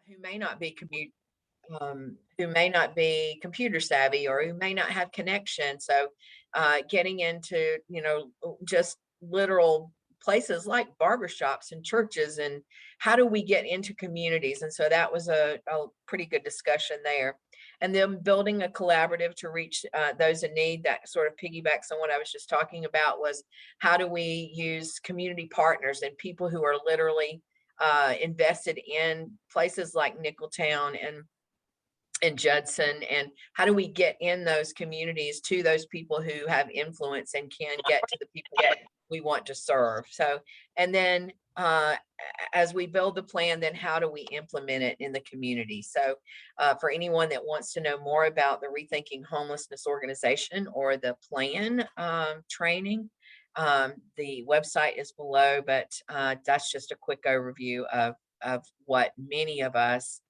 who may not be who may not be computer savvy or who may not have connection. So getting into, just literal places like barbershops and churches, and how do we get into communities? And so that was a pretty good discussion there. And then building a collaborative to reach those in need. That sort of piggybacks on what I was just talking about, was how do we use community partners and people who are literally invested in places like Nicholtown and Judson, and how do we get in those communities to those people who have influence and can get to the people we want to serve. So, and then as we build the plan, then how do we implement it in the community? So for anyone that wants to know more about the Rethinking Homelessness organization or the plan training, the website is below, but that's just a quick overview of what many of us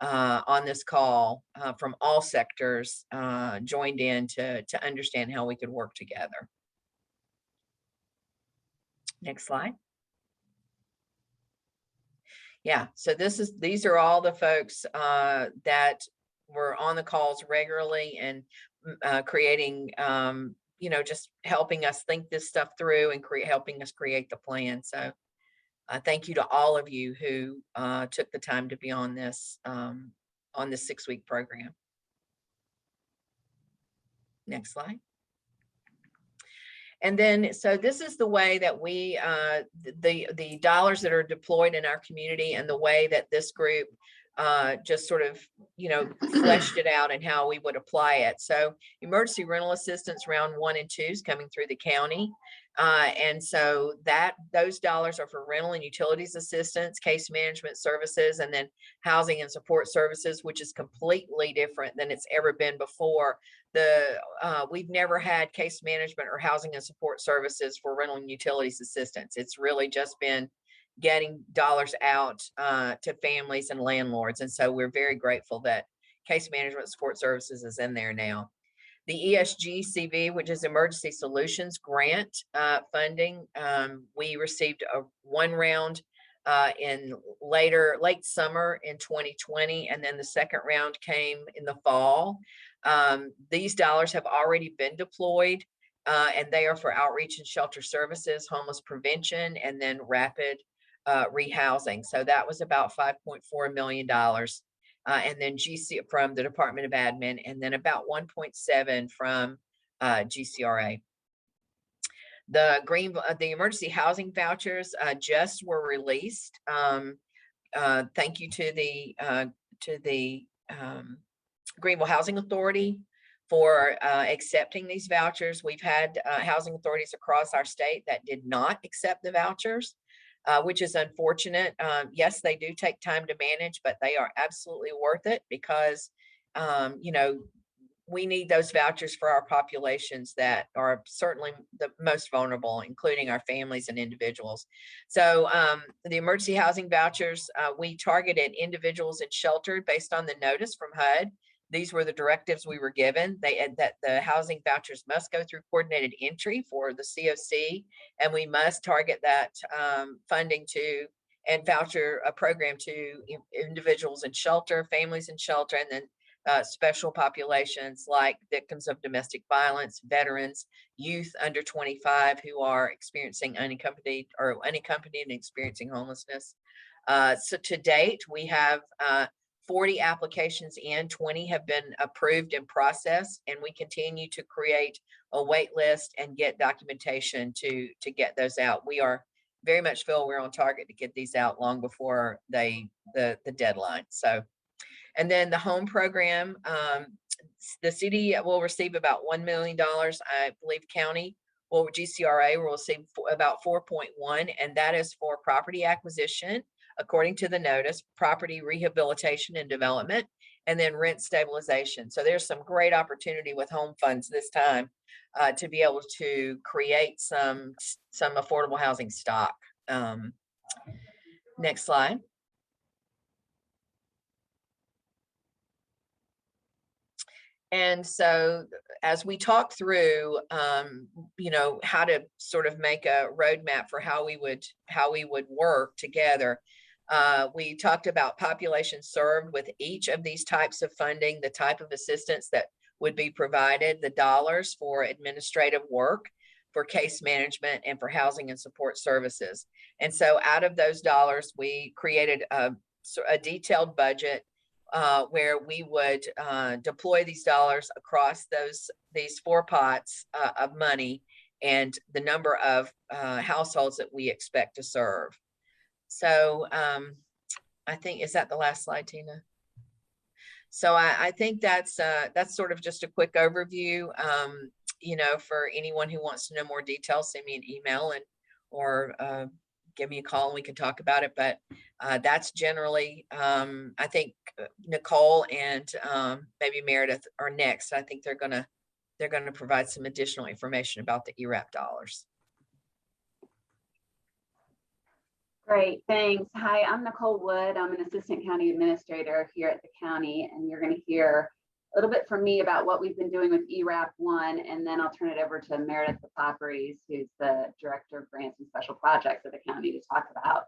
on this call from all sectors joined in to understand how we could work together. Next slide. Yeah, so these are all the folks that were on the calls regularly and creating, just helping us think this stuff through and helping us create the plan. So thank you to all of you who took the time to be on this 6-week program. Next slide. And then, so this is the way that we, the dollars that are deployed in our community, and the way that this group just sort of, fleshed it out and how we would apply it. So emergency rental assistance round 1 and 2 is coming through the county. And so those dollars are for rental and utilities assistance, case management services, and then housing and support services, which is completely different than it's ever been before. We've never had case management or housing and support services for rental and utilities assistance. It's really just been getting dollars out to families and landlords. And so we're very grateful that case management support services is in there now. The ESG-CV, which is Emergency Solutions Grant funding, we received one round in late summer in 2020, and then the second round came in the fall. These dollars have already been deployed, and they are for outreach and shelter services, homeless prevention, and then rapid rehousing. So that was about $5.4 million. And then GC from the Department of Admin, and then about 1.7 from GCRA. The emergency housing vouchers just were released. Thank you to the Greenville Housing Authority for accepting these vouchers. We've had housing authorities across our state that did not accept the vouchers, which is unfortunate. Yes, they do take time to manage, but they are absolutely worth it because, we need those vouchers for our populations that are certainly the most vulnerable, including our families and individuals. So the emergency housing vouchers, we targeted individuals in shelter based on the notice from HUD. These were the directives we were given. That the housing vouchers must go through coordinated entry for the COC, and we must target that funding to and voucher a program to individuals in shelter, families in shelter, and then special populations like victims of domestic violence, veterans, youth under 25 who are experiencing unaccompanied and experiencing homelessness. So to date, we have 40 applications in, 20 have been approved and processed, and we continue to create a wait list and get documentation to get those out. We are very much feel we're on target to get these out long before the deadline. So, and then the home program, the city will receive about $1 million. I believe county GCRA will receive about 4.1, and that is for property acquisition, according to the notice, property rehabilitation and development, and then rent stabilization. So there's some great opportunity with home funds this time to be able to create some affordable housing stock. Next slide. And so as we talk through, how to sort of make a roadmap for how we would work together, We talked about population served with each of these types of funding, the type of assistance that would be provided, the dollars for administrative work, for case management, and for housing and support services. And so out of those dollars, we created a detailed budget where we would deploy these dollars across these 4 pots of money and the number of households that we expect to serve. So I think, is that the last slide, Tina? So I think that's sort of just a quick overview. You know, for anyone who wants to know more details, send me an email or give me a call and we can talk about it. But that's generally, I think Nicole and maybe Meredith are next. I think they're gonna provide some additional information about the ERAP dollars. Great, thanks. Hi, I'm Nicole Wood. I'm an assistant county administrator here at the county, and you're going to hear a little bit from me about what we've been doing with ERAP 1, and then I'll turn it over to Meredith Papapieris, who's the Director of Grants and Special Projects of the county, to talk about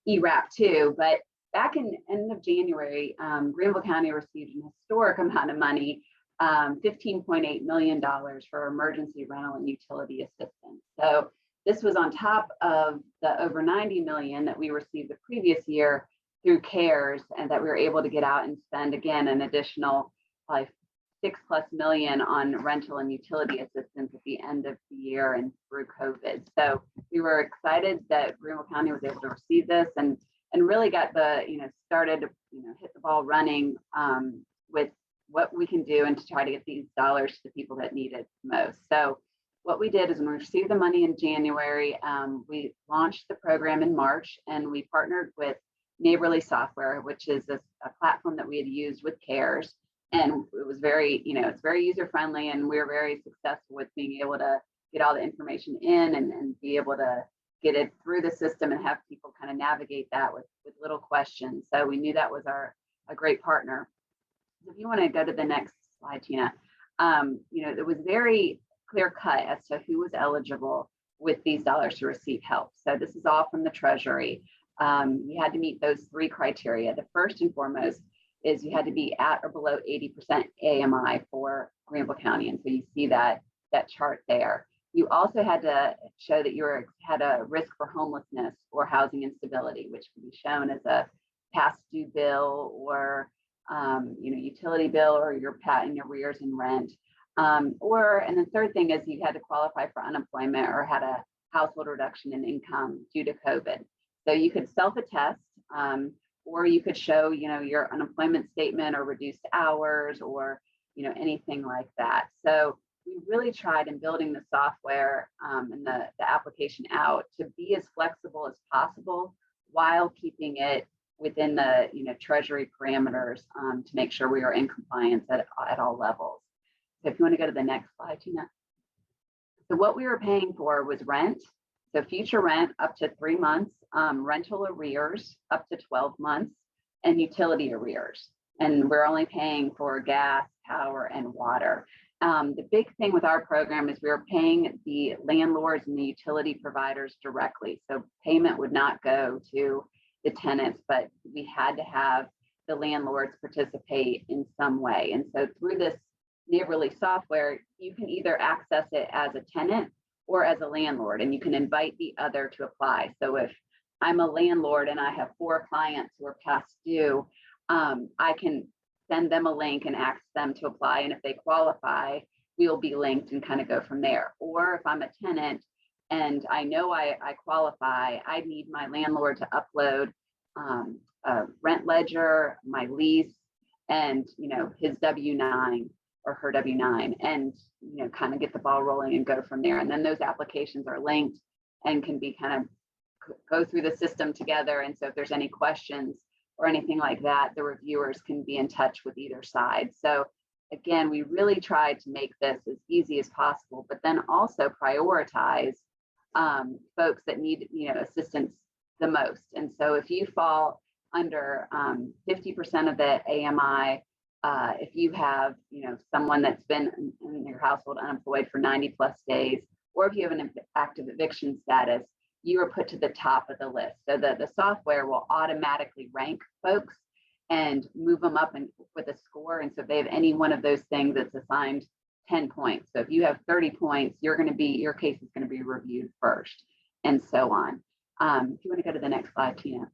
ERAP 2. But back in end of January, Greenville County received an historic amount of money, $15.8 million for emergency rental and utility assistance. So this was on top of the over 90 million that we received the previous year through CARES, and that we were able to get out and spend again an additional like $6+ million on rental and utility assistance at the end of the year and through COVID. So we were excited that Greenville County was able to receive this and really got the, started to, hit the ball running with what we can do and to try to get these dollars to the people that need it most. So what we did is when we received the money in January, we launched the program in March, and we partnered with Neighborly Software, which is a platform that we had used with CARES. And it was very, it's very user-friendly, and we were very successful with being able to get all the information in and be able to get it through the system and have people kind of navigate that with little questions. So we knew that was a great partner. So if you want to go to the next slide, Tina, it was very clear cut as to who was eligible with these dollars to receive help. So this is all from the Treasury. You had to meet those 3 criteria. The first and foremost is you had to be at or below 80% AMI for Greenville County. And so you see that chart there. You also had to show that you had a risk for homelessness or housing instability, which can be shown as a past due bill or utility bill, or your pat in arrears in rent. And the third thing is you had to qualify for unemployment or had a household reduction in income due to COVID. So you could self-attest, or you could show, your unemployment statement or reduced hours or, anything like that. So we really tried in building the software and the application out to be as flexible as possible while keeping it within the, Treasury parameters to make sure we are in compliance at all levels. So if you want to go to the next slide, Tina. So what we were paying for was rent. So future rent up to 3 months, rental arrears up to 12 months, and utility arrears. And we're only paying for gas, power, and water. The big thing with our program is we were paying the landlords and the utility providers directly. So payment would not go to the tenants, but we had to have the landlords participate in some way. And so through this Neighborly software, you can either access it as a tenant or as a landlord, and you can invite the other to apply. So if I'm a landlord and I have 4 clients who are past due, I can send them a link and ask them to apply. And if they qualify, we'll be linked and kind of go from there. Or if I'm a tenant and I know I qualify, I need my landlord to upload a rent ledger, my lease, and his W-9 or her W-9, and kind of get the ball rolling and go from there. And then those applications are linked and can be kind of go through the system together. And so if there's any questions or anything like that, the reviewers can be in touch with either side. So again, we really tried to make this as easy as possible, but then also prioritize folks that need assistance the most. And so if you fall under 50% of the AMI, if you have, someone that's been in your household unemployed for 90+ days, or if you have an active eviction status, you are put to the top of the list. So that the software will automatically rank folks and move them up and with a score. And so if they have any one of those things, it's assigned 10 points. So if you have 30 points, your case is going to be reviewed first, and so on. If you want to go to the next slide, Tina.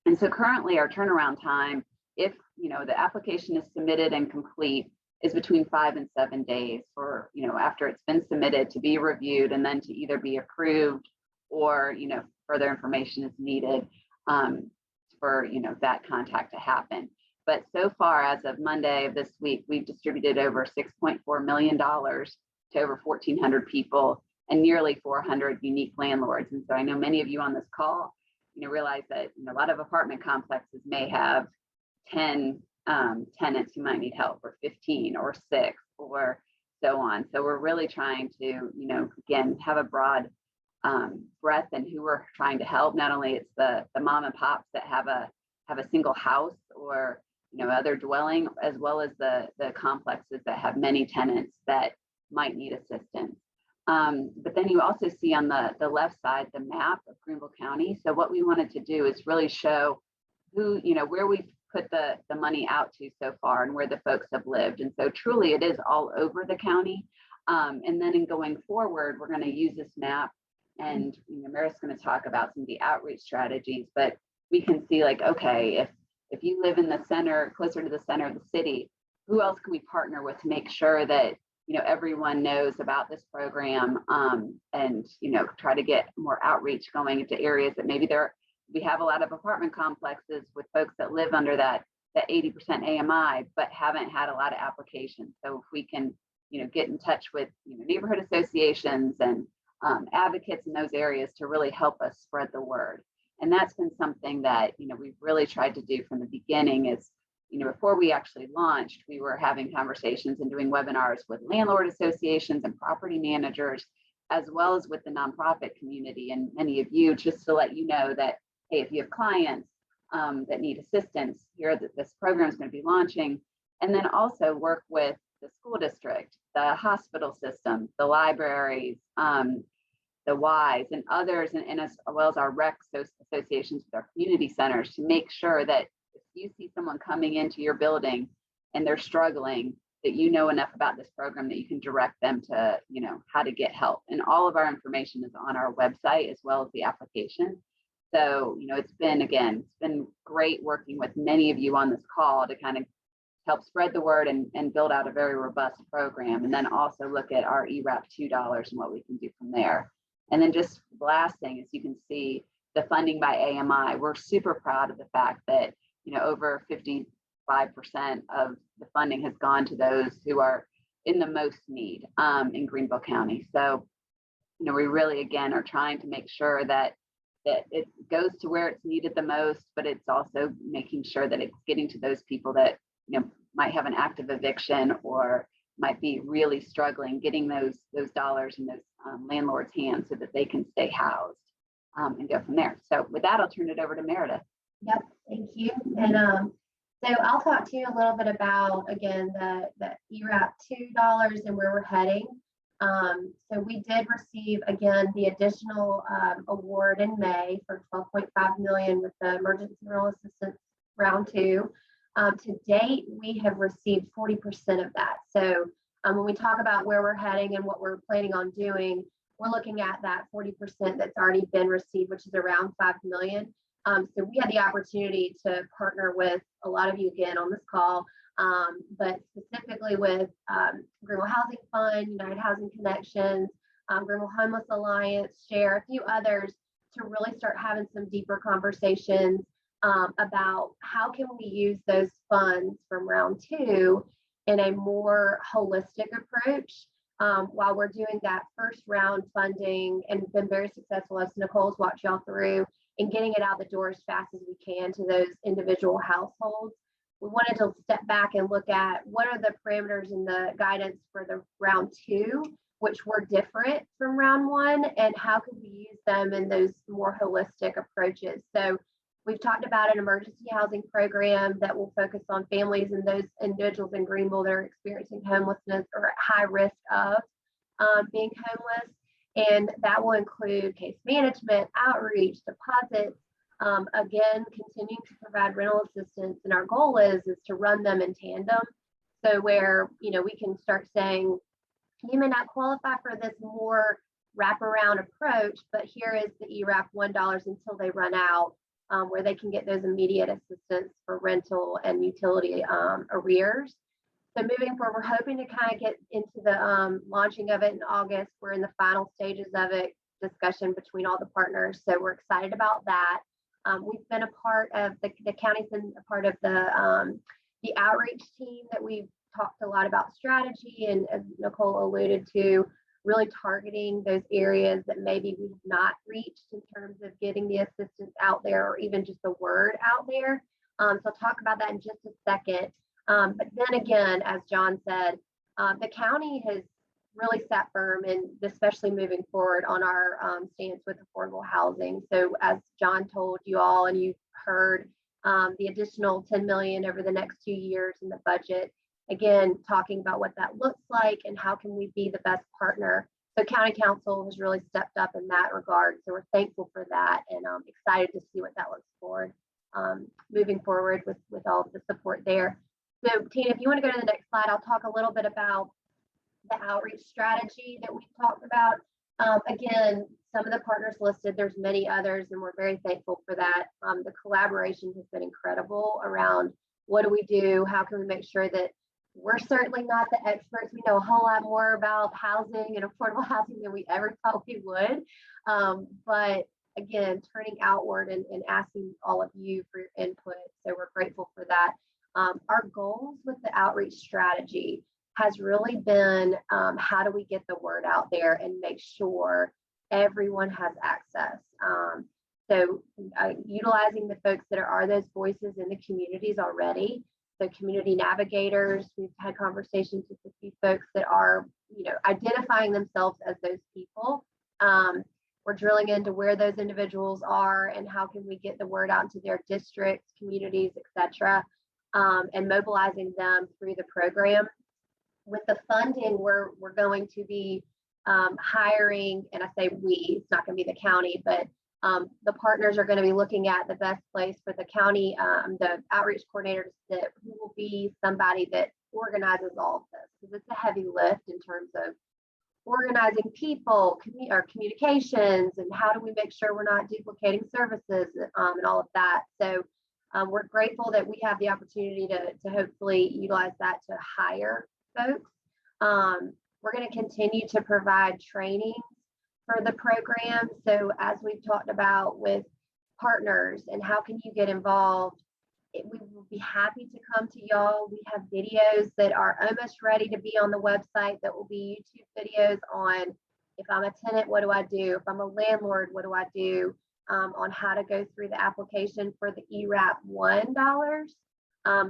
And so currently our turnaround time, if the application is submitted and complete, is between 5 and 7 days for, after it's been submitted, to be reviewed and then to either be approved or, further information is needed for, that contact to happen. But so far, as of Monday of this week, we've distributed over $6.4 million to over 1,400 people and nearly 400 unique landlords. And so I know many of you on this call, realize that a lot of apartment complexes may have 10 tenants who might need help, or 15 or 6 or so on. So we're really trying to, again, have a broad breadth in who we're trying to help. Not only it's the mom and pops that have a single house or other dwelling, as well as the complexes that have many tenants that might need assistance. But then you also see on the left side the map of Greenville County. So what we wanted to do is really show who, where we've put the money out to so far and where the folks have lived. And so truly it is all over the county. And then in going forward, we're going to use this map, and Meredith's going to talk about some of the outreach strategies, but we can see, like, okay, if you live in the center, closer to the center of the city, who else can we partner with to make sure that everyone knows about this program, and try to get more outreach going into areas that maybe we have a lot of apartment complexes with folks that live under that 80% AMI, but haven't had a lot of applications. So if we can, get in touch with neighborhood associations and advocates in those areas to really help us spread the word. And that's been something that we've really tried to do from the beginning. Is before we actually launched, we were having conversations and doing webinars with landlord associations and property managers, as well as with the nonprofit community and many of you, just to let you know that, hey, if you have clients that need assistance, here that this program is going to be launching. And then also work with the school district, the hospital system, the libraries, the Ys and others, and as well as our rec associations with our community centers, to make sure that if you see someone coming into your building and they're struggling, that enough about this program that you can direct them to, how to get help. And all of our information is on our website as well as the application. So, it's been great working with many of you on this call to kind of help spread the word and build out a very robust program. And then also look at our ERAP $2 and what we can do from there. And then just the last thing is, you can see the funding by AMI. We're super proud of the fact that, over 55% of the funding has gone to those who are in the most need in Greenville County. So, we really, again, are trying to make sure that it goes to where it's needed the most, but it's also making sure that it's getting to those people that, might have an active eviction or might be really struggling, getting those dollars in those landlords' hands so that they can stay housed and go from there. So with that, I'll turn it over to Meredith. Yep, thank you. And so I'll talk to you a little bit about, again, the ERAP $2 and where we're heading. So we did receive, again, the additional award in May for $12.5 million with the Emergency Rental Assistance Round 2. To date, we have received 40% of that. So when we talk about where we're heading and what we're planning on doing, we're looking at that 40% that's already been received, which is around $5 million. So we had the opportunity to partner with a lot of you again on this call, but specifically with Greenville Housing Fund, United Housing Connections, Greenville Homeless Alliance, Share, a few others, to really start having some deeper conversations about how can we use those funds from round 2 in a more holistic approach. While we're doing that first round funding and been very successful, as Nicole's walked y'all through, in getting it out the door as fast as we can to those individual households, we wanted to step back and look at what are the parameters and the guidance for the round 2, which were different from round 1, and how could we use them in those more holistic approaches. So we've talked about an emergency housing program that will focus on families and those individuals in Greenville that are experiencing homelessness or at high risk of being homeless. And that will include case management, outreach, deposits, again, continuing to provide rental assistance. And our goal is to run them in tandem. So where, we can start saying, you may not qualify for this more wraparound approach, but here is the ERAP $1 until they run out, where they can get those immediate assistance for rental and utility arrears. So moving forward, we're hoping to kind of get into the launching of it in August. We're in the final stages of it, discussion between all the partners. So we're excited about that. We've been a part of, the county's been a part of the outreach team that we've talked a lot about strategy, and as Nicole alluded to, really targeting those areas that maybe we have not reached in terms of getting the assistance out there, or even just the word out there. So I'll talk about that in just a second. But then again, as John said, the county has really sat firm, and especially moving forward on our stance with affordable housing. So as John told you all, and you've heard, the additional $10 million over the next 2 years in the budget, again, talking about what that looks like and how can we be the best partner. So county council has really stepped up in that regard. So we're thankful for that, and excited to see what that looks forward, moving forward with all of the support there. So Tina, if you want to go to the next slide, I'll talk a little bit about the outreach strategy that we've talked about. Again, some of the partners listed, there's many others, and we're very thankful for that. The collaboration has been incredible around what do we do? How can we make sure that we're certainly not the experts. We know a whole lot more about housing and affordable housing than we ever thought we would. But again, turning outward and asking all of you for your input. So we're grateful for that. Our goals with the outreach strategy has really been how do we get the word out there and make sure everyone has access. So utilizing the folks that are those voices in the communities already. So community navigators, we've had conversations with a few folks that are, identifying themselves as those people. We're drilling into where those individuals are and how can we get the word out into their districts, communities, etc., and mobilizing them through the program. With the funding, we're going to be hiring, and I say we, it's not going to be the county, but the partners are going to be looking at the best place for the county, the outreach coordinator to sit, who will be somebody that organizes all of this, because it's a heavy lift in terms of organizing people, or communications, and how do we make sure we're not duplicating services, and all of that. So we're grateful that we have the opportunity to hopefully utilize that to hire folks. We're going to continue to provide training for the program. So as we've talked about with partners and how can you get involved, we will be happy to come to y'all. We have videos that are almost ready to be on the website that will be YouTube videos on if I'm a tenant, what do I do? If I'm a landlord, what do I do? On how to go through the application for the ERAP $1.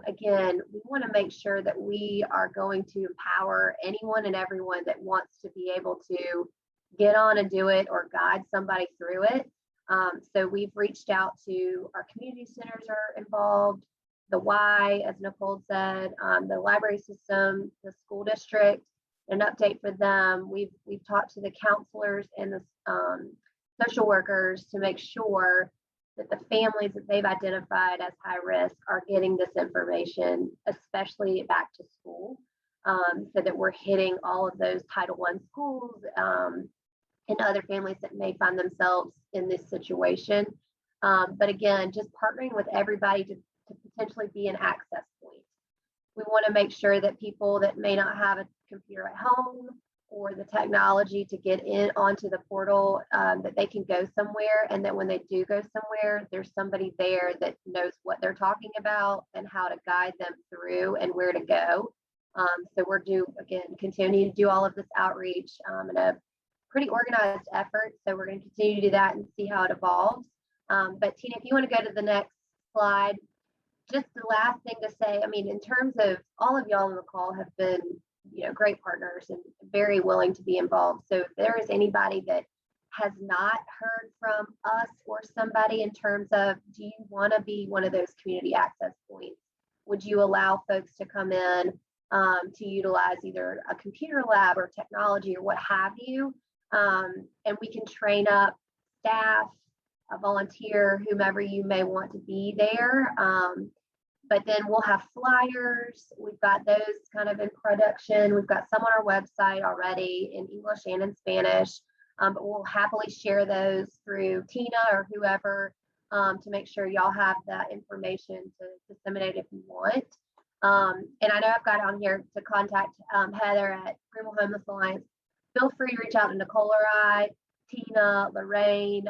Again, we want to make sure that we are going to empower anyone and everyone that wants to be able to get on and do it or guide somebody through it. So we've reached out to our community centers are involved, the Y, as Nicole said, the library system, the school district, an update for them. We've talked to the counselors and the social workers to make sure that the families that they've identified as high risk are getting this information, especially back to school, so that we're hitting all of those Title I schools and other families that may find themselves in this situation. But again, just partnering with everybody to potentially be an access point. We want to make sure that people that may not have a computer at home or the technology to get in onto the portal, that they can go somewhere, and that when they do go somewhere, there's somebody there that knows what they're talking about and how to guide them through and where to go. So we're continuing to do all of this outreach in a pretty organized effort. So we're going to continue to do that and see how it evolves. But Tina, if you want to go to the next slide, just the last thing to say, I mean, in terms of all of y'all on the call have been, great partners and very willing to be involved. So if there is anybody that has not heard from us or somebody in terms of, do you want to be one of those community access points? Would you allow folks to come in to utilize either a computer lab or technology or what have you? And we can train up staff, a volunteer, whomever you may want to be there. But then we'll have flyers. We've got those kind of in production. We've got some on our website already in English and in Spanish. But we'll happily share those through Tina or whoever to make sure y'all have that information to disseminate if you want. And I know I've got on here to contact Heather at Greenville Homeless Alliance. Feel free to reach out to Nicole or I, Tina, Lorain,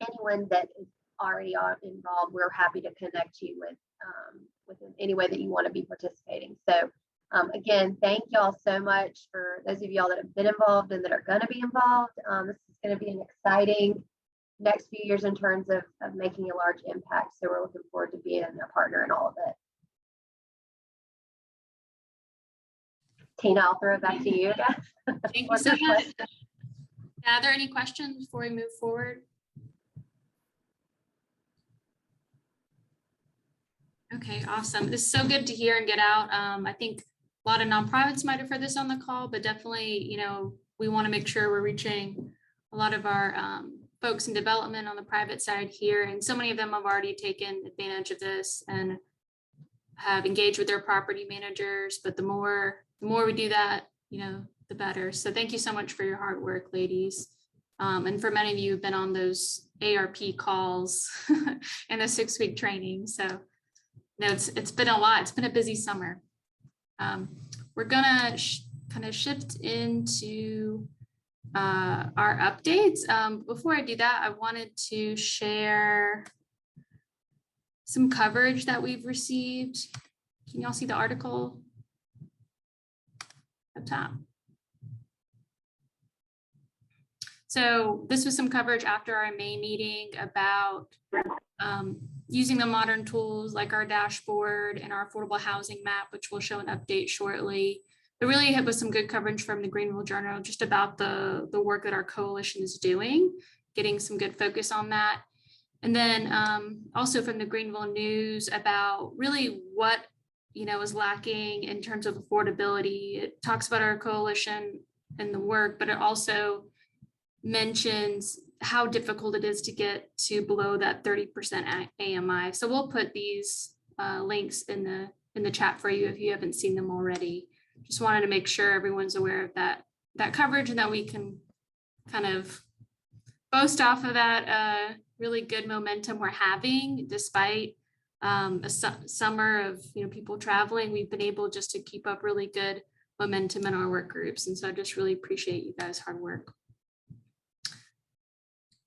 anyone that is already involved. We're happy to connect you with any way that you want to be participating. So again, thank y'all so much for those of y'all that have been involved and that are going to be involved. This is going to be an exciting next few years in terms of making a large impact. So we're looking forward to being a partner in all of it. Tina, I'll throw it back to you again. Thank you so much. Are there any questions before we move forward? Okay, awesome. This is so good to hear and get out. I think a lot of nonprofits might have heard this on the call, but definitely, you know, we want to make sure we're reaching a lot of our folks in development on the private side here. And so many of them have already taken advantage of this and have engaged with their property managers. But the more we do that, you know, the better. So thank you so much for your hard work, ladies. And for many of you who've been on those ERAP calls and the 6-week training. So no, it's been a lot. It's been a busy summer. We're gonna kind of shift into our updates. Before I do that, I wanted to share some coverage that we've received. Can y'all see the article up top? So this was some coverage after our May meeting about using the modern tools like our dashboard and our affordable housing map, which will show an update shortly. But really it was some good coverage from the Greenville Journal just about the work that our coalition is doing, getting some good focus on that. And then also from the Greenville News about really what, you know, is lacking in terms of affordability. It talks about our coalition and the work, but it also mentions how difficult it is to get to below that 30% AMI. So we'll put these links in the chat for you if you haven't seen them already. Just wanted to make sure everyone's aware of that coverage and that we can kind of boast off of that really good momentum we're having despite a summer of, you know, people traveling. We've been able just to keep up really good momentum in our work groups. And so I just really appreciate you guys' hard work.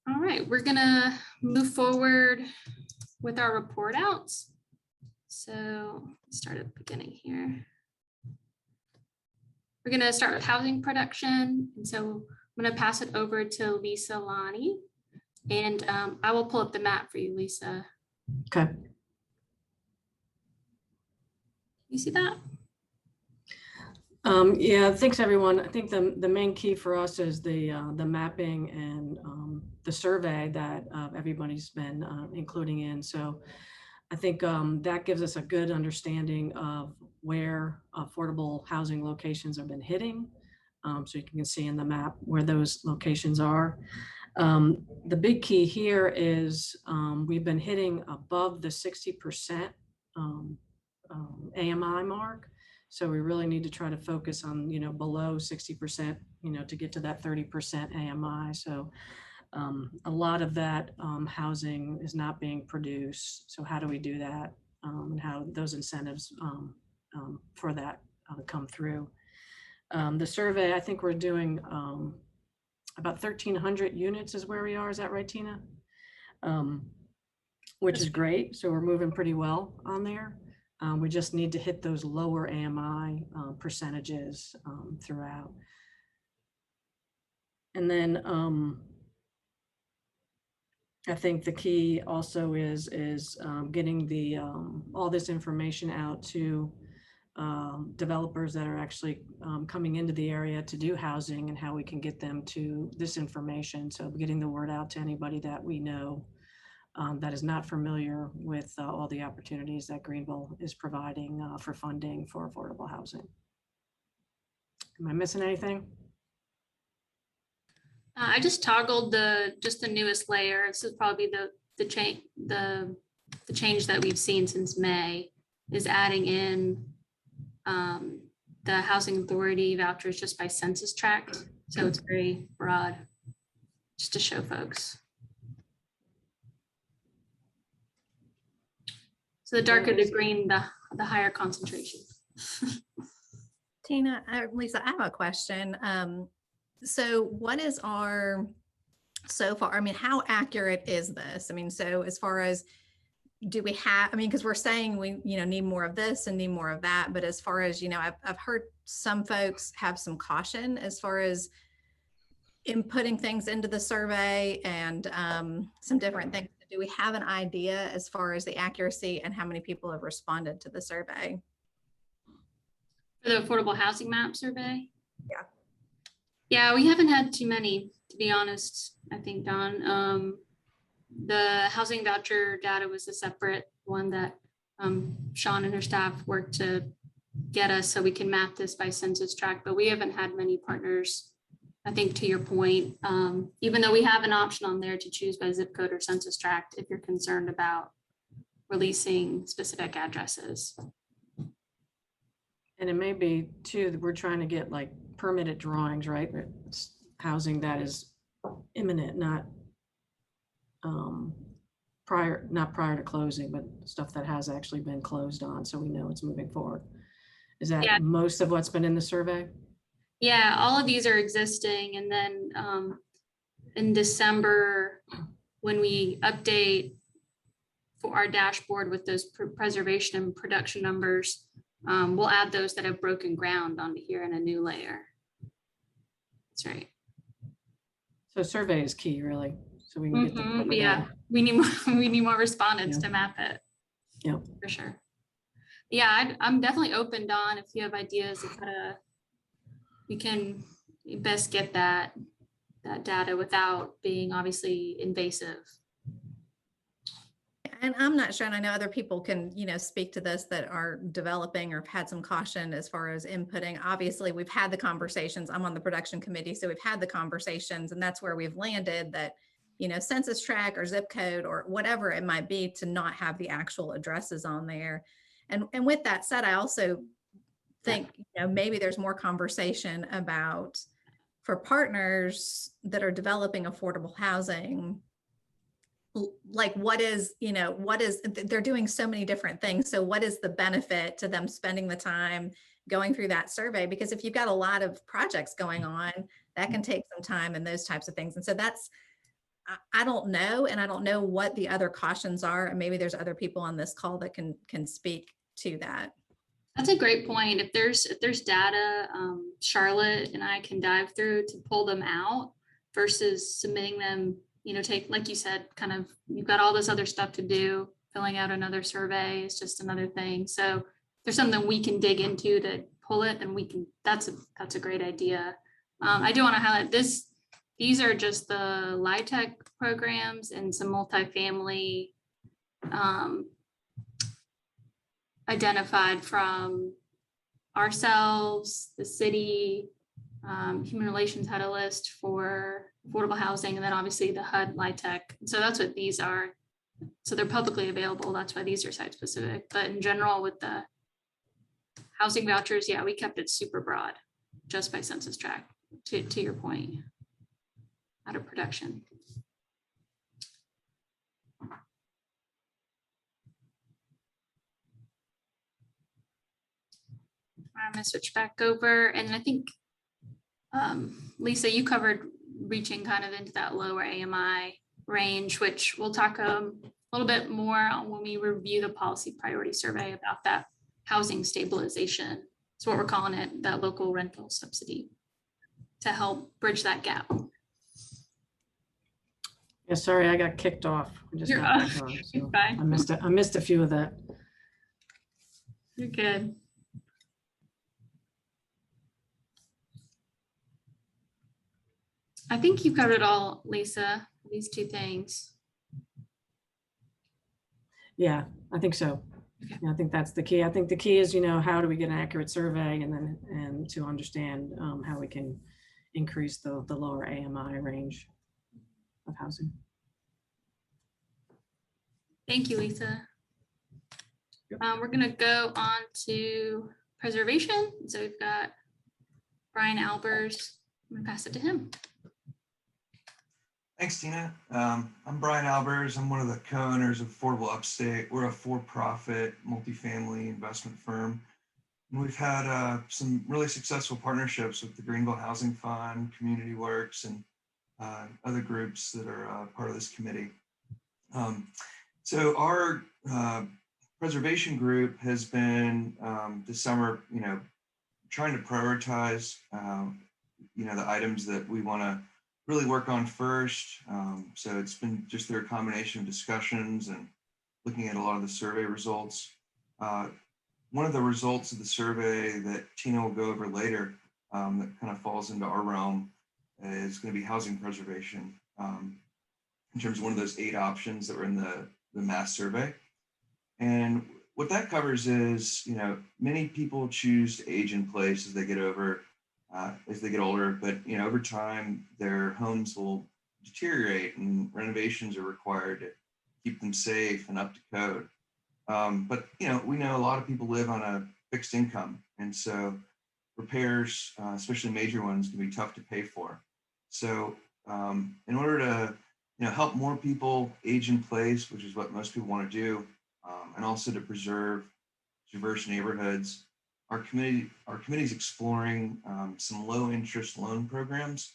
All right, we're gonna move forward with our report outs. So let's start at the beginning here. We're gonna start with housing production. And so I'm gonna pass it over to Lisa Lonnie, and I will pull up the map for you, Lisa. Okay. You see that? Yeah, thanks everyone. I think the main key for us is the mapping and the survey that everybody's been including in. So I think that gives us a good understanding of where affordable housing locations have been hitting. So you can see in the map where those locations are. The big key here is we've been hitting above the 60% AMI mark. So we really need to try to focus on, you know, below 60%, you know, to get to that 30% AMI. So a lot of that housing is not being produced. So how do we do that? And how those incentives for that come through. The survey, I think we're doing about 1,300 units is where we are. Is that right, Tina? Which is great. So we're moving pretty well on there. We just need to hit those lower AMI percentages throughout. And then I think the key also is getting the all this information out to developers that are actually coming into the area to do housing and how we can get them to this information. So getting the word out to anybody that we know that is not familiar with all the opportunities that Greenville is providing for funding for affordable housing. Am I missing anything? I just toggled just the newest layer. This is probably the change that we've seen since May, is adding in the housing authority vouchers just by census tract. So it's very broad, just to show folks. So the darker the green, the higher concentration. Tina, Lisa, I have a question. So what is our, so far, I mean, how accurate is this? I mean, so as far as, do we have, I mean, because we're saying we, need more of this and need more of that, but as far as, I've heard some folks have some caution as far as inputting things into the survey and some different things. Do we have an idea as far as the accuracy and how many people have responded to the survey? For the affordable housing map survey? Yeah. Yeah, we haven't had too many, to be honest, I think, Don. The housing voucher data was a separate one that Sean and her staff worked to get us so we can map this by census tract, but we haven't had many partners. I think to your point, even though we have an option on there to choose by zip code or census tract, if you're concerned about releasing specific addresses. And it may be too, that we're trying to get like permitted drawings, right? It's housing that is imminent, not prior to closing, but stuff that has actually been closed on, so we know it's moving forward. Is that most of what's been in the survey? Yeah, all of these are existing. And then in December, when we update for our dashboard with those preservation and production numbers, we'll add those that have broken ground onto here in a new layer. That's right. So survey is key, really. So we can get the yeah, we need more respondents to map it. Yeah, for sure. Yeah, I'm definitely open, Don, if you have ideas of how to, we can best get that data without being obviously invasive. And I'm not sure, and I know other people can, speak to this that are developing or have had some caution as far as inputting. Obviously, we've had the conversations. I'm on the production committee, so we've had the conversations, and that's where we've landed that, census tract or zip code or whatever it might be, to not have the actual addresses on there. And with that said, I also think, maybe there's more conversation about, for partners that are developing affordable housing, like they're doing so many different things. So what is the benefit to them spending the time going through that survey? Because if you've got a lot of projects going on, that can take some time and those types of things. And so I don't know. And I don't know what the other cautions are. And maybe there's other people on this call that can speak to that. That's a great point. If there's data, Charlotte and I can dive through to pull them out versus submitting them, take, like you said, kind of, you've got all this other stuff to do, filling out another survey is just another thing. So if there's something we can dig into to pull it, then we can, that's a great idea. I do want to highlight this. These are just the LIHTC programs and some multifamily identified from ourselves, the city, Human Relations had a list for affordable housing, and then obviously the HUD LIHTC. So that's what these are. So they're publicly available. That's why these are site specific. But in general, with the housing vouchers, yeah, we kept it super broad, just by census tract, to your point, out of production. I'm gonna switch back over, and I think Lisa, you covered reaching kind of into that lower AMI range, which we'll talk a little bit more on when we review the policy priority survey about that housing stabilization. That's what we're calling it, that local rental subsidy, to help bridge that gap. Yeah, sorry, I got kicked off. I just got back on, so I missed a few of that. You're good. I think you covered it all, Lisa, these two things. Yeah, I think so. Okay. Yeah, I think that's the key. I think the key is, how do we get an accurate survey, and to understand how we can increase the lower AMI range of housing. Thank you, Lisa. Yep. We're gonna go on to preservation. So we've got Brian Albers. I'm gonna pass it to him. Thanks, Tina. I'm Brian Albers. I'm one of the co-owners of Affordable Upstate. We're a for-profit multifamily investment firm. And we've had some really successful partnerships with the Greenville Housing Fund, Community Works, and other groups that are part of this committee. So our preservation group has been this summer, trying to prioritize, the items that we want to really work on first. So it's been just through a combination of discussions and looking at a lot of the survey results. One of the results of the survey that Tina will go over later that kind of falls into our realm is going to be housing preservation in terms of one of those 8 options that were in the mass survey. And what that covers is, many people choose to age in place as they get older, but over time their homes will deteriorate and renovations are required to keep them safe and up to code. But we know a lot of people live on a fixed income, and so repairs, especially major ones, can be tough to pay for. So in order to help more people age in place, which is what most people want to do, and also to preserve diverse neighborhoods, our committee is exploring some low interest loan programs,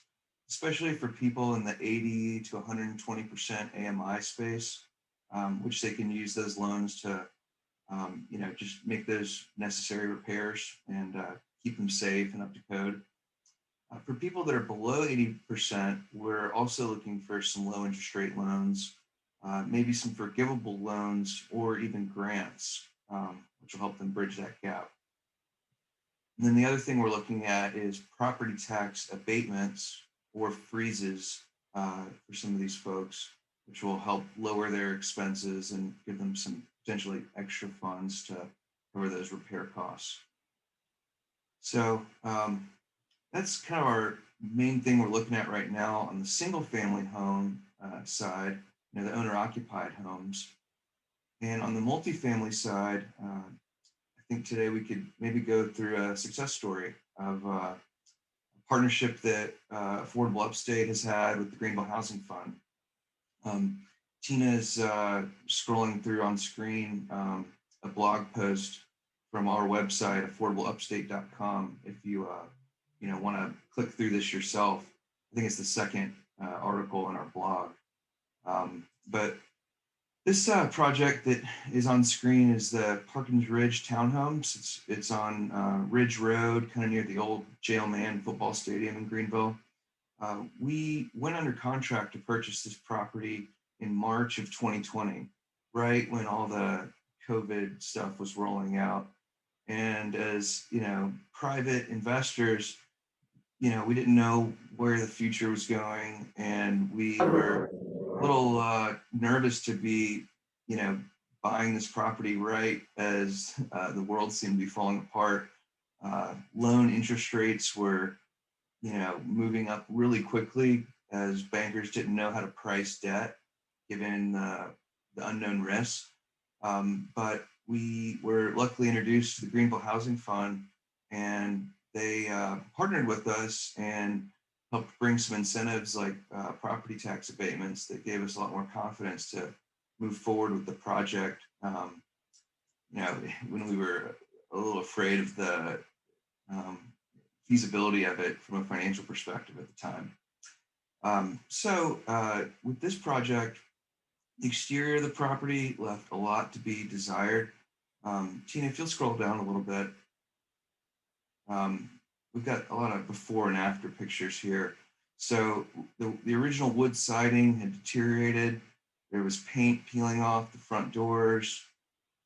especially for people in the 80 to 120% AMI space, which they can use those loans to, just make those necessary repairs and keep them safe and up to code. For people that are below 80%, we're also looking for some low interest rate loans, maybe some forgivable loans or even grants, which will help them bridge that gap. And then the other thing we're looking at is property tax abatements or freezes for some of these folks, which will help lower their expenses and give them some potentially extra funds to cover those repair costs. So that's kind of our main thing we're looking at right now on the single family home side, the owner occupied homes. And on the multifamily side, I think today we could maybe go through a success story of a partnership that Affordable Upstate has had with the Greenville Housing Fund. Tina is scrolling through on screen a blog post from our website, affordableupstate.com. If you want to click through this yourself, I think it's the second article in our blog. But this project that is on screen is the Parkins Ridge Townhomes. It's on Ridge Road, kind of near the old Jail Man football stadium in Greenville. We went under contract to purchase this property in March of 2020, right when all the COVID stuff was rolling out. And as private investors, we didn't know where the future was going, and we were a little nervous to be, buying this property right as the world seemed to be falling apart. Loan interest rates were, moving up really quickly as bankers didn't know how to price debt given the unknown risks. But we were luckily introduced to the Greenville Housing Fund, and they partnered with us and helped bring some incentives like property tax abatements that gave us a lot more confidence to move forward with the project. When we were a little afraid of the feasibility of it from a financial perspective at the time. So with this project, the exterior of the property left a lot to be desired. Tina, if you'll scroll down a little bit, we've got a lot of before and after pictures here. So the original wood siding had deteriorated. There was paint peeling off the front doors.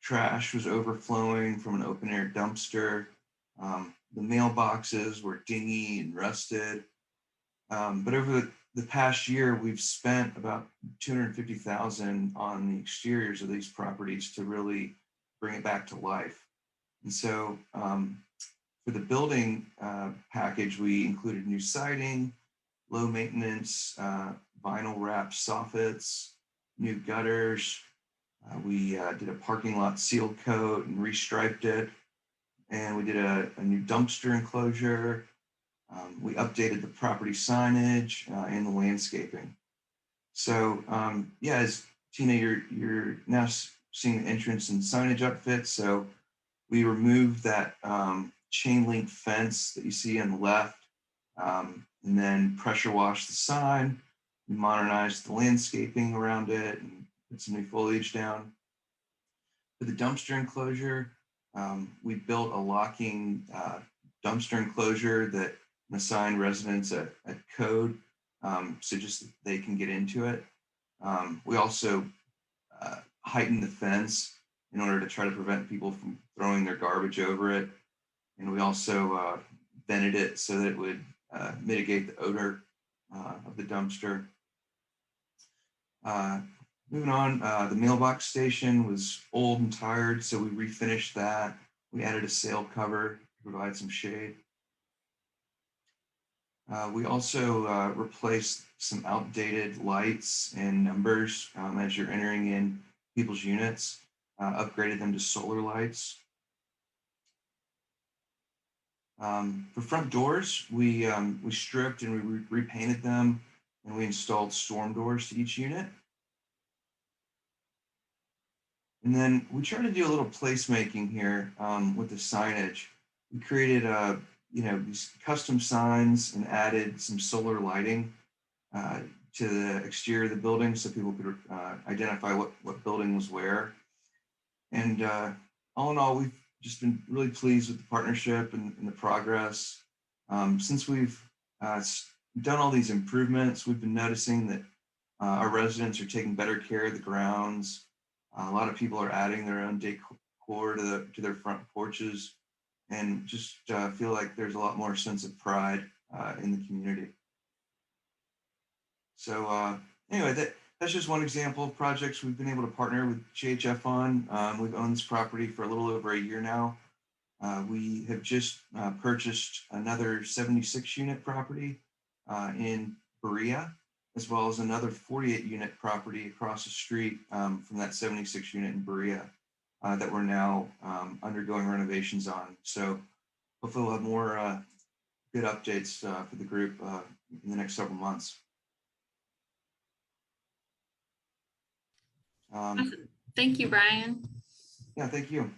Trash was overflowing from an open air dumpster. The mailboxes were dingy and rusted. But over the past year, we've spent about $250,000 on the exteriors of these properties to really bring it back to life. And so For the building package, we included new siding, low maintenance vinyl wrap soffits, new gutters. We did a parking lot seal coat and restriped it. And we did a new dumpster enclosure. We updated the property signage and the landscaping. So yeah, as Tina, you're now seeing the entrance and signage upfit. So we removed that chain link fence that you see on the left, and then pressure washed the sign. We modernized the landscaping around it and put some new foliage down. For the dumpster enclosure, we built a locking dumpster enclosure that assigned residents at code, so just they can get into it. We also heightened the fence in order to try to prevent people from throwing their garbage over it. And we also vented it so that it would mitigate the odor of the dumpster. Moving on, the mailbox station was old and tired, so we refinished that. We added a sail cover to provide some shade. We also replaced some outdated lights and numbers as you're entering in people's units, upgraded them to solar lights. For front doors, we stripped and we repainted them, and we installed storm doors to each unit. And then we tried to do a little placemaking here with the signage. We created these custom signs and added some solar lighting to the exterior of the building so people could identify what building was where. And all in all, we've just been really pleased with the partnership and the progress. Since we've done all these improvements, we've been noticing that our residents are taking better care of the grounds. A lot of people are adding their own decor to their front porches, and just feel like there's a lot more sense of pride in the community. So anyway, that's just one example of projects we've been able to partner with GHF on. We've owned this property for a little over a year now. We have just purchased another 76 unit property in Berea, as well as another 48 unit property across the street from that 76 unit in Berea that we're now undergoing renovations on. So hopefully we'll have more good updates for the group in the next several months. Thank you, Brian. Yeah, thank you.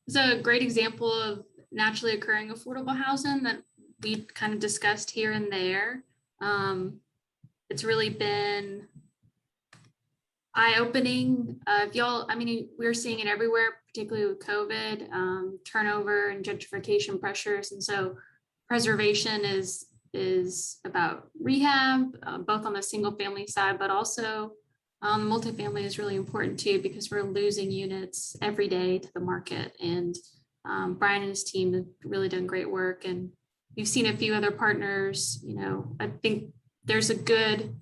It's a great example of naturally occurring affordable housing that we kind of discussed here and there. It's really been eye-opening. We're seeing it everywhere, particularly with COVID, turnover and gentrification pressures. And so preservation is about rehab, both on the single family side, but also multifamily is really important too, because we're losing units every day to the market. And Brian and his team have really done great work. And you've seen a few other partners. I think there's a good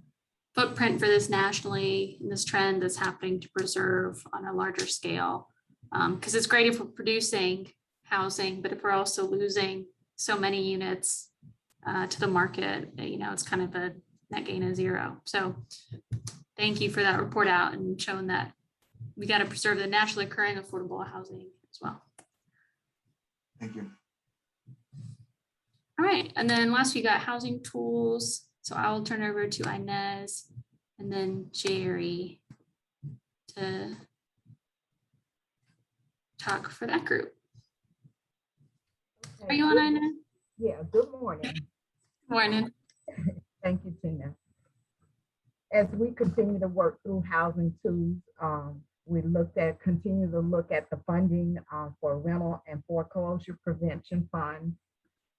footprint for this nationally, in this trend that's happening to preserve on a larger scale. Because it's great if we're producing housing, but if we're also losing so many units to the market, it's kind of a net gain of zero. So thank you for that report out and showing that we got to preserve the naturally occurring affordable housing as well. Thank you. All right, and then last we got housing tools. So I will turn over to Inez and then Jerry to talk for that group. Okay, Are you on, Inez? Yeah, good morning. Morning. Thank you, Tina. As we continue to work through housing tools, we continue to look at the funding for rental and foreclosure prevention fund,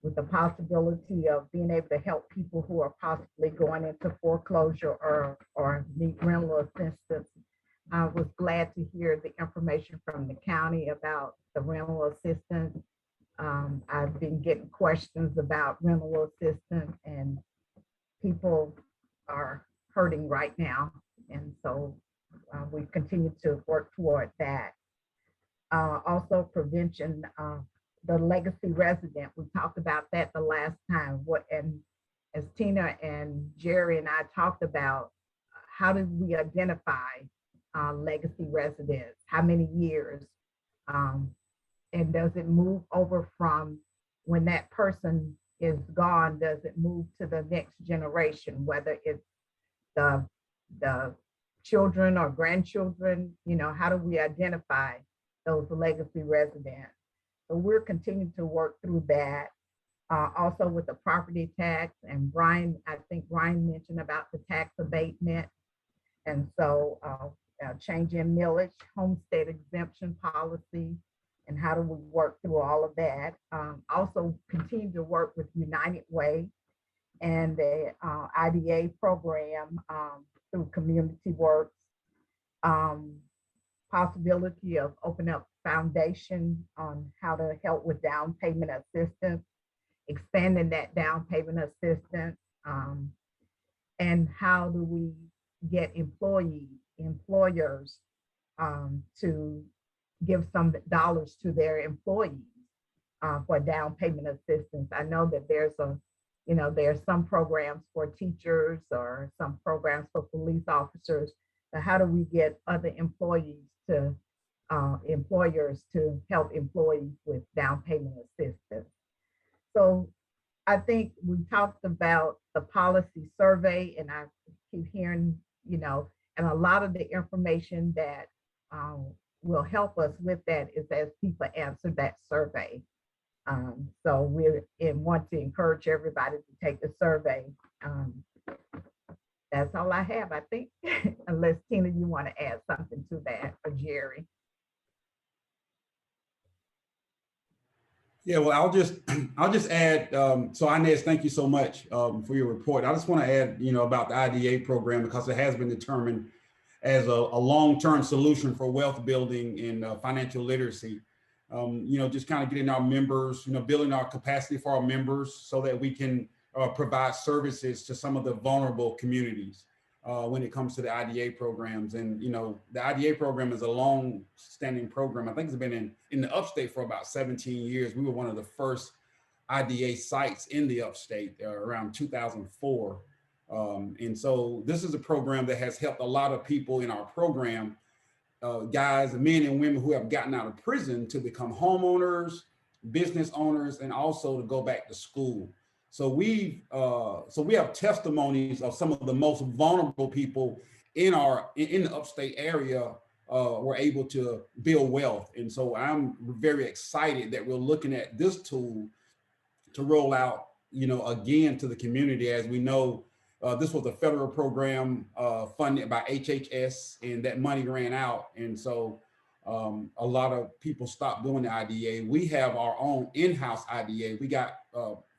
with the possibility of being able to help people who are possibly going into foreclosure or need rental assistance. I was glad to hear the information from the county about the rental assistance. I've been getting questions about rental assistance, and people are hurting right now. And so we continue to work toward that. Also prevention, the legacy resident, we talked about that the last time. And as Tina and Jerry and I talked about, how do we identify legacy residents? How many years? And does it move over from when that person is gone, does it move to the next generation, whether it's the children or grandchildren? How do we identify those legacy residents? So we're continuing to work through that. Also with the property tax, and I think Brian mentioned about the tax abatement. And so change in millage, homestead exemption policy, and how do we work through all of that. Also continue to work with United Way and the IDA program through Community Works. Possibility of opening up foundation on how to help with down payment assistance, expanding that down payment assistance, and how do we get employers to give some dollars to their employees for down payment assistance. I know that there's some programs for teachers or some programs for police officers, but how do we get other employers to help employees with down payment assistance? So I think we talked about the policy survey, and I keep hearing, and a lot of the information that will help us with that is as people answer that survey. So we want to encourage everybody to take the survey. That's all I have, I think, unless Tina, you want to add something to that, or Jerry. Yeah, well, I'll just add. So Inez, thank you so much for your report. I just want to add, about the IDA program, because it has been determined as a long-term solution for wealth building and financial literacy. Just kind of getting our members, building our capacity for our members so that we can provide services to some of the vulnerable communities when it comes to the IDA programs. And, the IDA program is a long-standing program. I think it's been in the upstate for about 17 years. We were one of the first IDA sites in the upstate around 2004. And so this is a program that has helped a lot of people in our program, guys, men and women who have gotten out of prison, to become homeowners, business owners, and also to go back to school. So we have testimonies of some of the most vulnerable people in the upstate area were able to build wealth. And so I'm very excited that we're looking at this tool to roll out, again, to the community. As we know, this was a federal program funded by HHS, and that money ran out. And so a lot of people stopped doing the IDA. We have our own in-house IDA. We got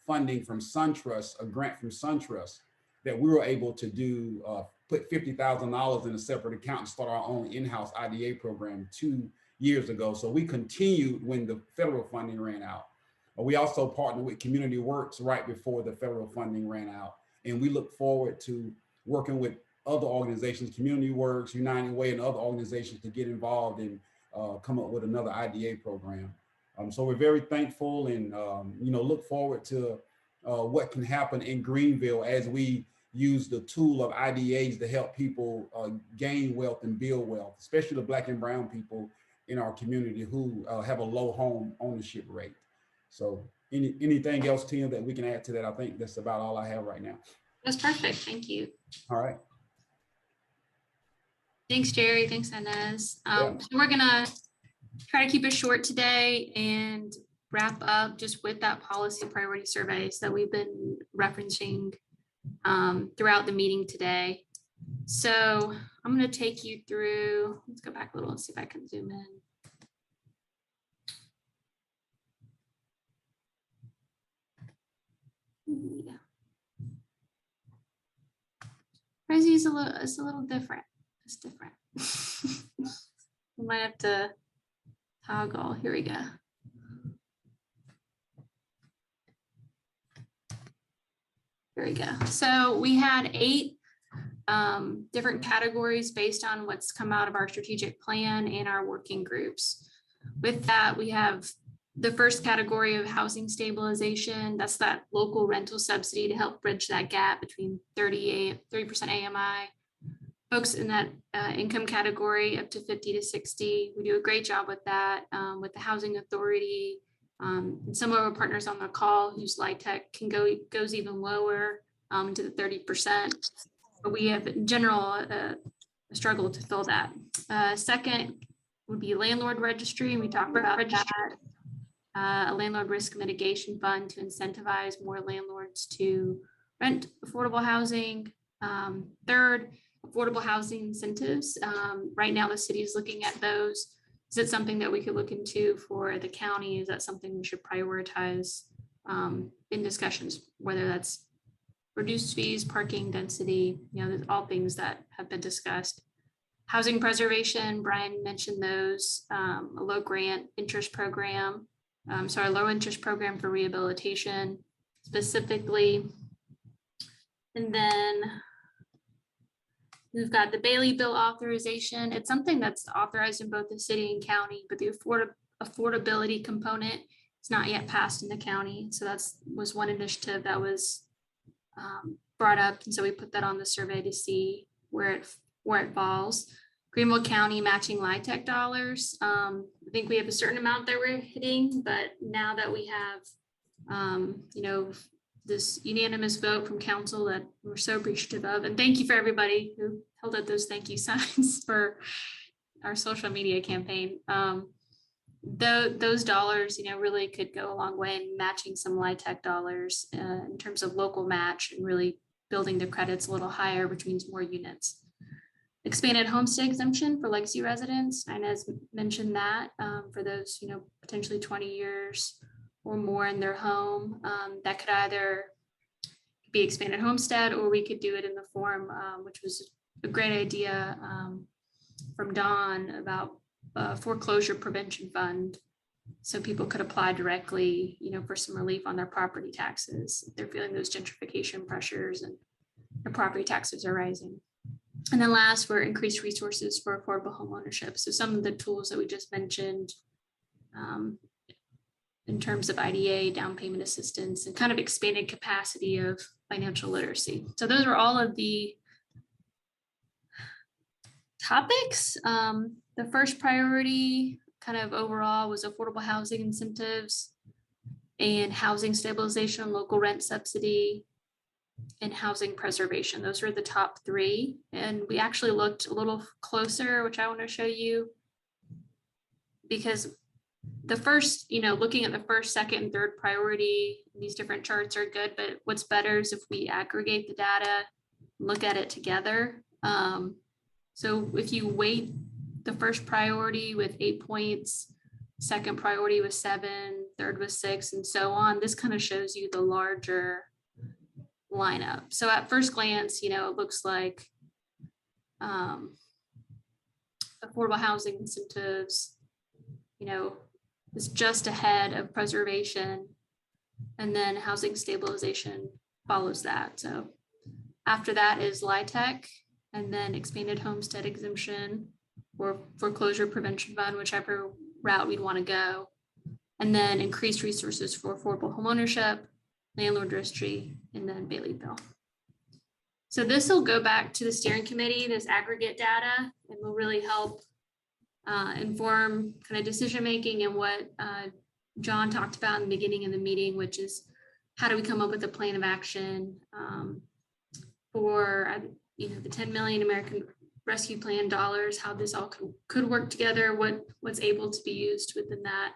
funding from SunTrust, a grant from SunTrust, that we were able to do, put $50,000 in a separate account and start our own in-house IDA program 2 years ago. So we continued when the federal funding ran out. We also partnered with Community Works right before the federal funding ran out. And we look forward to working with other organizations, Community Works, United Way, and other organizations to get involved and come up with another IDA program. So we're very thankful and, look forward to what can happen in Greenville as we use the tool of IDAs to help people gain wealth and build wealth, especially the Black and brown people in our community who have a low home ownership rate. So anything else, Tina, that we can add to that? I think that's about all I have right now. That's perfect. Thank you. All right. Thanks, Jerry. Thanks, Inez. Yeah. So we're gonna try to keep it short today and wrap up just with that policy priority surveys that we've been referencing throughout the meeting today. So I'm going to take you through, let's go back a little and see if I can zoom in. Yeah. Resi is a little different. It's different. We might have to toggle. Here we go. Here we go. So we had 8 different categories based on what's come out of our strategic plan and our working groups. With that, we have The first category of housing stabilization, that's that local rental subsidy to help bridge that gap between 30% AMI. Folks in that income category up to 50 to 60, we do a great job with that, with the Housing Authority. And some of our partners on the call whose LIHTC can goes even lower to the 30%. But we have in general a struggle to fill that. Second would be landlord registry, and we talked about that. A landlord risk mitigation fund to incentivize more landlords to rent affordable housing. Third, affordable housing incentives. Right now, the city is looking at those. Is it something that we could look into for the county? Is that something we should prioritize in discussions, whether that's reduced fees, parking density, there's all things that have been discussed. Housing preservation, Brian mentioned those, a low grant interest program. A low interest program for rehabilitation specifically. And then we've got the Bailey bill authorization. It's something that's authorized in both the city and county, but the affordability component is not yet passed in the county. So that was one initiative that was brought up. And so we put that on the survey to see where it falls. Greenville County matching LIHTC dollars. I think we have a certain amount that we're hitting, but now that we have, this unanimous vote from council that we're so appreciative of, and thank you for everybody who held up those thank you signs for our social media campaign. Those dollars, really could go a long way in matching some LIHTC dollars in terms of local match and really building the credits a little higher, which means more units. Expanded homestead exemption for legacy residents. Inez mentioned that for those, potentially 20 years or more in their home. That could either be expanded homestead, or we could do it in the form, which was a great idea from Dawn about foreclosure prevention fund. So people could apply directly, for some relief on their property taxes if they're feeling those gentrification pressures and their property taxes are rising. And then last, for increased resources for affordable home ownership. So some of the tools that we just mentioned in terms of IDA, down payment assistance, and kind of expanded capacity of financial literacy. So those are all of the topics. The first priority kind of overall was affordable housing incentives and housing stabilization and local rent subsidy and housing preservation. Those were the top three. And we actually looked a little closer, which I want to show you, because the first, looking at the first, second, and third priority, these different charts are good, but what's better is if we aggregate the data, look at it together. So if you weight the first priority with 8 points, second priority was 7, third was 6, and so on, this kind of shows you the larger lineup. So at first glance, it looks like affordable housing incentives, is just ahead of preservation, and then housing stabilization follows that. So after that is LIHTC, and then expanded homestead exemption or foreclosure prevention fund, whichever route we'd want to go, and then increased resources for affordable homeownership, landlord registry, and then Bailey bill. So this will go back to the steering committee, this aggregate data, and will really help inform kind of decision making and what John talked about in the beginning of the meeting, which is how do we come up with a plan of action for the 10 million American Rescue Plan dollars, how this all could work together, what's able to be used within that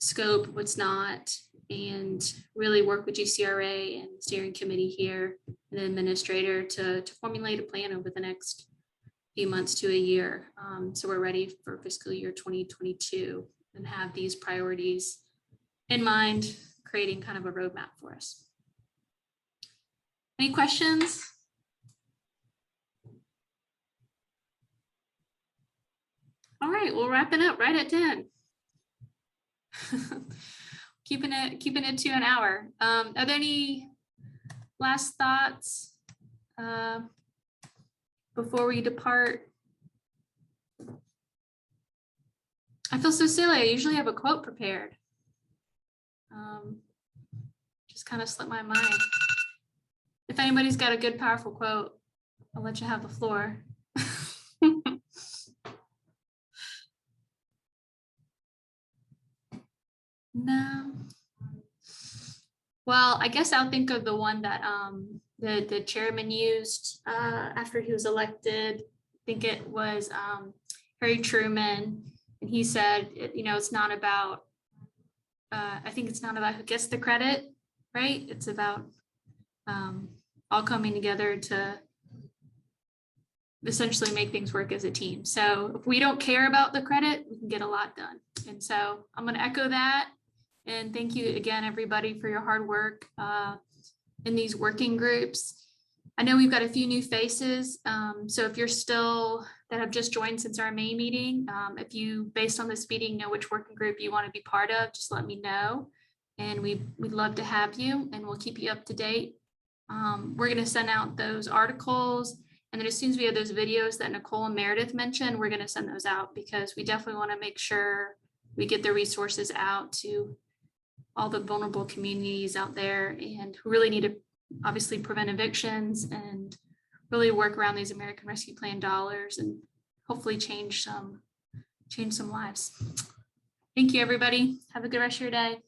scope, what's not, and really work with GCRA and steering committee here and the administrator to formulate a plan over the next few months to a year. So we're ready for fiscal year 2022 and have these priorities in mind, creating kind of a roadmap for us. Any questions? All right, we'll wrap it up right at 10. keeping it to an hour. Are there any last thoughts before we depart? I feel so silly. I usually have a quote prepared. Just kind of slipped my mind. If anybody's got a good, powerful quote, I'll let you have the floor. No. Well, I guess I'll think of the one that the chairman used after he was elected. I think it was Harry Truman, and he said, it's not about. I think it's not about who gets the credit, right? It's about all coming together to essentially make things work as a team. So if we don't care about the credit, we can get a lot done. And so I'm going to echo that. And thank you again, everybody, for your hard work in these working groups. I know we've got a few new faces. So if you're still that have just joined since our May meeting, if you, based on this meeting, know which working group you want to be part of, just let me know. And we'd love to have you, and we'll keep you up to date. We're going to send out those articles. And then as soon as we have those videos that Nicole and Meredith mentioned, we're going to send those out, because we definitely want to make sure we get the resources out to all the vulnerable communities out there and who really need to obviously prevent evictions and really work around these American Rescue Plan dollars and hopefully change some lives. Thank you, everybody. Have a good rest of your day.